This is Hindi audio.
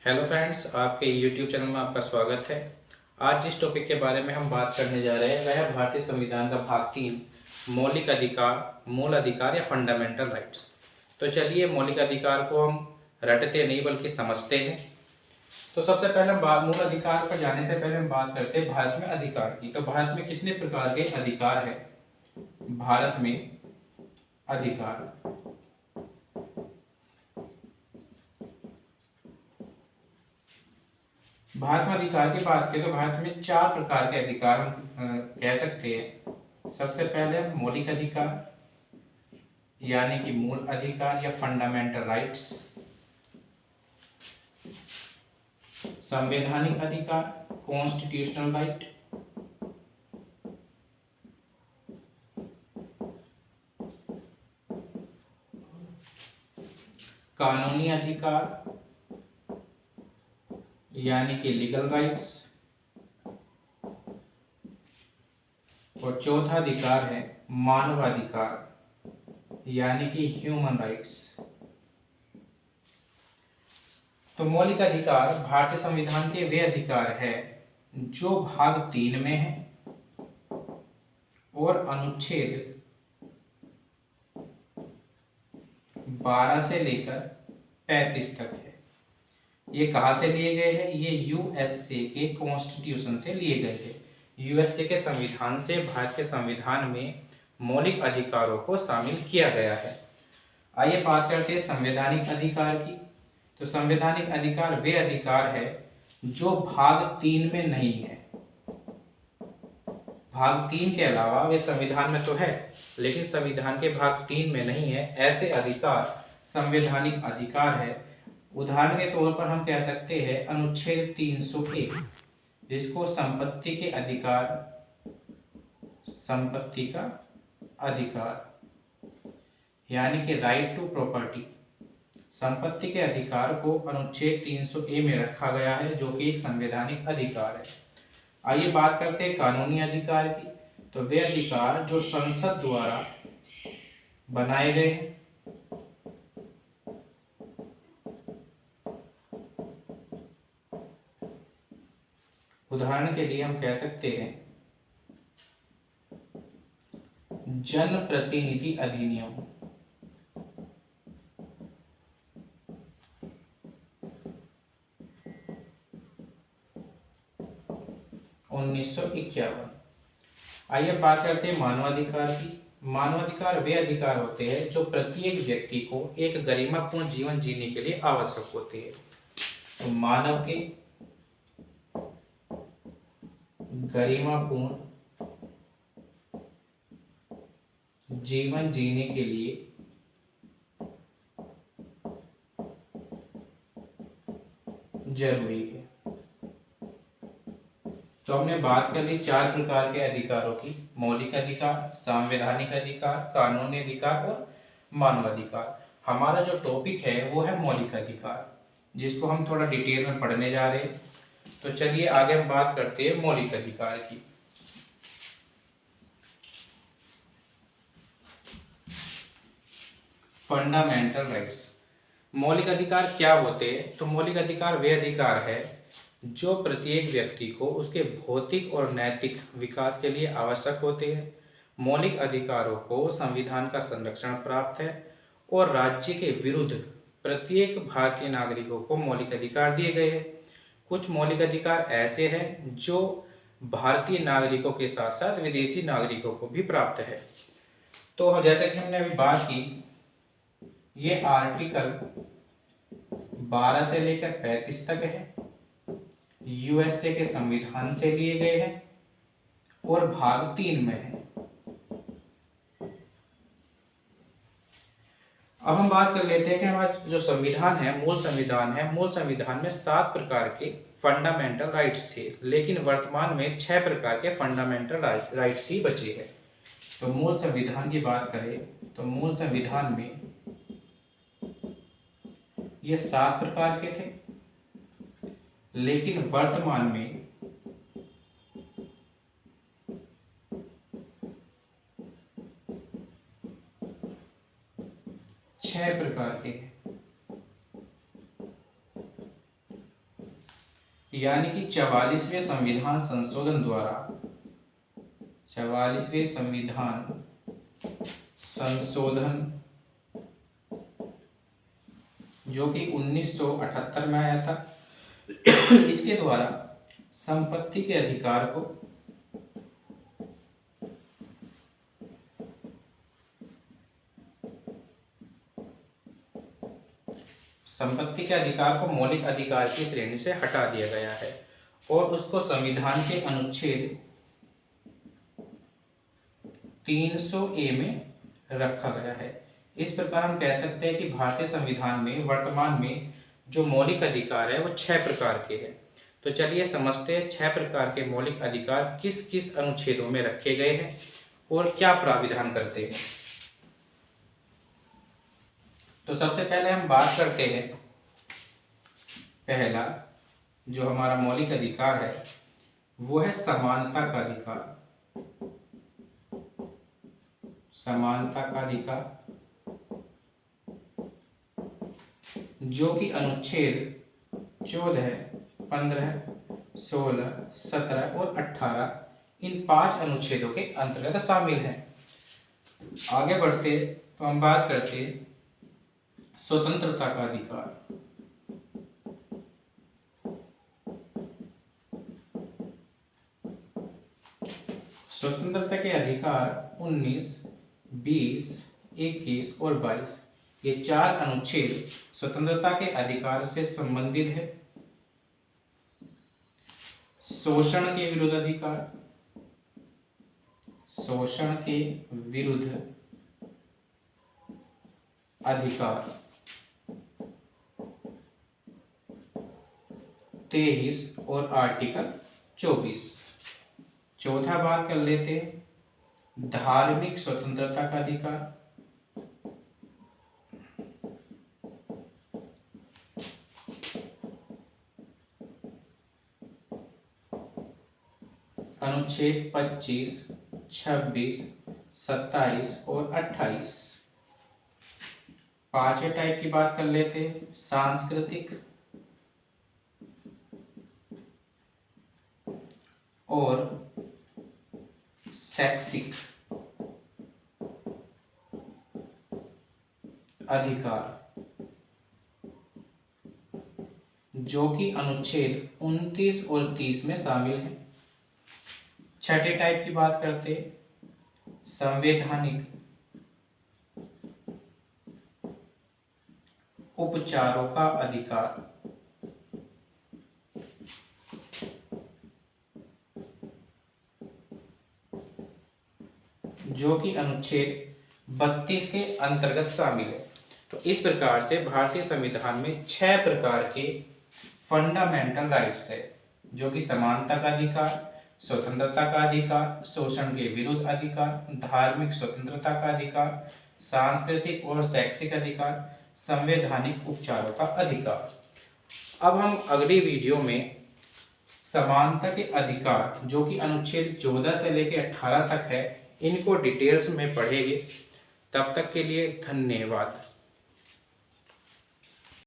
हेलो फ्रेंड्स, आपके YouTube चैनल में आपका स्वागत है। आज जिस टॉपिक के बारे में हम बात करने जा रहे हैं वह है भारतीय संविधान का भाग 3 मौलिक अधिकार, मूल अधिकार या फंडामेंटल राइट्स। तो चलिए मौलिक अधिकार को हम रटते नहीं बल्कि समझते हैं। तो सबसे पहले हम मूल अधिकार पर जाने से पहले हम बात करते हैं भारत में अधिकार की। तो भारत में कितने प्रकार के अधिकार है? भारत में अधिकार, भारत में अधिकार की बात करें तो भारत में 4 प्रकार के अधिकार हम कह सकते हैं। सबसे पहले मौलिक अधिकार यानी कि मूल अधिकार या फंडामेंटल राइट्स, संवैधानिक अधिकार कॉन्स्टिट्यूशनल राइट, कानूनी अधिकार यानी कि लीगल राइट्स, और चौथा अधिकार है मानवाधिकार यानी कि ह्यूमन राइट्स। तो मौलिक अधिकार भारतीय संविधान के वे अधिकार है जो भाग 3 में है और अनुच्छेद 12 से लेकर 35 तक है। ये कहाँ से लिए गए हैं? ये यूएसए के कॉन्स्टिट्यूशन से लिए गए हैं। यूएसए के संविधान से भारत के संविधान में मौलिक अधिकारों को शामिल किया गया है। आइए बात करते हैं संवैधानिक अधिकार की। तो संवैधानिक अधिकार वे अधिकार है जो भाग 3 में नहीं है। भाग 3 के अलावा वे संविधान में तो है लेकिन संविधान के भाग 3 में नहीं है। ऐसे अधिकार संवैधानिक अधिकार है। उदाहरण के तौर पर हम कह सकते हैं अनुच्छेद 301 जिसको संपत्ति के अधिकार, संपत्ति का अधिकार यानी कि राइट टू प्रॉपर्टी, संपत्ति के अधिकार को अनुच्छेद 300A में रखा गया है जो कि एक संवैधानिक अधिकार है। आइए बात करते हैं कानूनी अधिकार की। तो वे अधिकार जो संसद द्वारा बनाए गए हैं। उदाहरण के लिए हम कह सकते हैं जन प्रतिनिधि अधिनियम, उन्नीस सौ 1951। आइए बात करते हैं मानवाधिकार की। मानवाधिकार वे अधिकार होते हैं जो प्रत्येक व्यक्ति को एक गरिमापूर्ण जीवन जीने के लिए आवश्यक होते हैं। तो मानव के गरिमापूर्ण जीवन जीने के लिए जरूरी है। तो हमने बात कर ली 4 प्रकार के अधिकारों की, मौलिक अधिकार, संवैधानिक अधिकार, कानूनी अधिकार और मानवाधिकार। हमारा जो टॉपिक है वो है मौलिक अधिकार जिसको हम थोड़ा डिटेल में पढ़ने जा रहे हैं। तो चलिए आगे हम बात करते हैं मौलिक अधिकार की। फंडामेंटल राइट्स, मौलिक अधिकार क्या होते हैं? तो मौलिक अधिकार वे अधिकार है जो प्रत्येक व्यक्ति को उसके भौतिक और नैतिक विकास के लिए आवश्यक होते हैं। मौलिक अधिकारों को संविधान का संरक्षण प्राप्त है और राज्य के विरुद्ध प्रत्येक भारतीय नागरिकों को मौलिक अधिकार दिए गए हैं। कुछ मौलिक अधिकार ऐसे हैं जो भारतीय नागरिकों के साथ साथ विदेशी नागरिकों को भी प्राप्त है। तो जैसे कि हमने अभी बात की, ये आर्टिकल 12 से लेकर 35 तक है, यूएसए के संविधान से लिए गए हैं और भाग 3 में है। अब हम बात कर लेते हैं कि हमारा जो संविधान है, मूल संविधान है, मूल संविधान में 7 प्रकार के फंडामेंटल राइट्स थे लेकिन वर्तमान में 6 प्रकार के फंडामेंटल राइट्स ही बचे हैं। तो मूल संविधान की बात करें तो मूल संविधान में ये 7 प्रकार के थे लेकिन वर्तमान में 6 प्रकार के हैं। यानी कि 44वें संविधान संशोधन द्वारा 44वें संविधान संशोधन जो कि 1978 में आया था, इसके द्वारा संपत्ति के अधिकार को मौलिक अधिकार की श्रेणी से हटा दिया गया है और उसको संविधान के अनुच्छेद 300A में रखा गया है। इस प्रकार हम कह सकते हैं कि भारतीय संविधान में वर्तमान में जो मौलिक अधिकार है वो 6 प्रकार के हैं। तो चलिए समझते हैं 6 प्रकार के मौलिक अधिकार किस किस अनुच्छेदों में रखे गए हैं और क्या प्राविधान करते हैं। तो सबसे पहले हम बात करते हैं, पहला जो हमारा मौलिक अधिकार है वो है समानता का अधिकार। समानता का अधिकार जो कि अनुच्छेद 14, 15, 16, 17 और 18 इन 5 अनुच्छेदों के अंतर्गत शामिल है। आगे बढ़ते तो हम बात करते स्वतंत्रता का अधिकार। स्वतंत्रता के अधिकार 19, 20, 21 और 22 ये 4 अनुच्छेद स्वतंत्रता के अधिकार से संबंधित है। शोषण के विरुद्ध अधिकार, शोषण के विरुद्ध अधिकार 23 और आर्टिकल 24। चौथा बात कर लेते हैं धार्मिक स्वतंत्रता का अधिकार। अनुच्छेद 25, 26, 27 और 28। पांचवें टाइप की बात कर लेते हैं सांस्कृतिक और शैक्षिक अधिकार जो कि अनुच्छेद 29 और 30 में शामिल है। छठे टाइप की बात करते संवैधानिक उपचारों का अधिकार जो कि अनुच्छेद 32 के अंतर्गत शामिल है। तो इस प्रकार से भारतीय संविधान में 6 प्रकार के फंडामेंटल राइट्स है जो कि समानता का अधिकार, स्वतंत्रता का अधिकार, शोषण के विरुद्ध अधिकार, धार्मिक स्वतंत्रता का अधिकार, सांस्कृतिक और शैक्षिक अधिकार, संवैधानिक उपचारों का अधिकार। अब हम अगली वीडियो में समानता के अधिकार जो कि अनुच्छेद 14 से लेकर 18 तक है इनको डिटेल्स में पढ़ेंगे। तब तक के लिए धन्यवाद।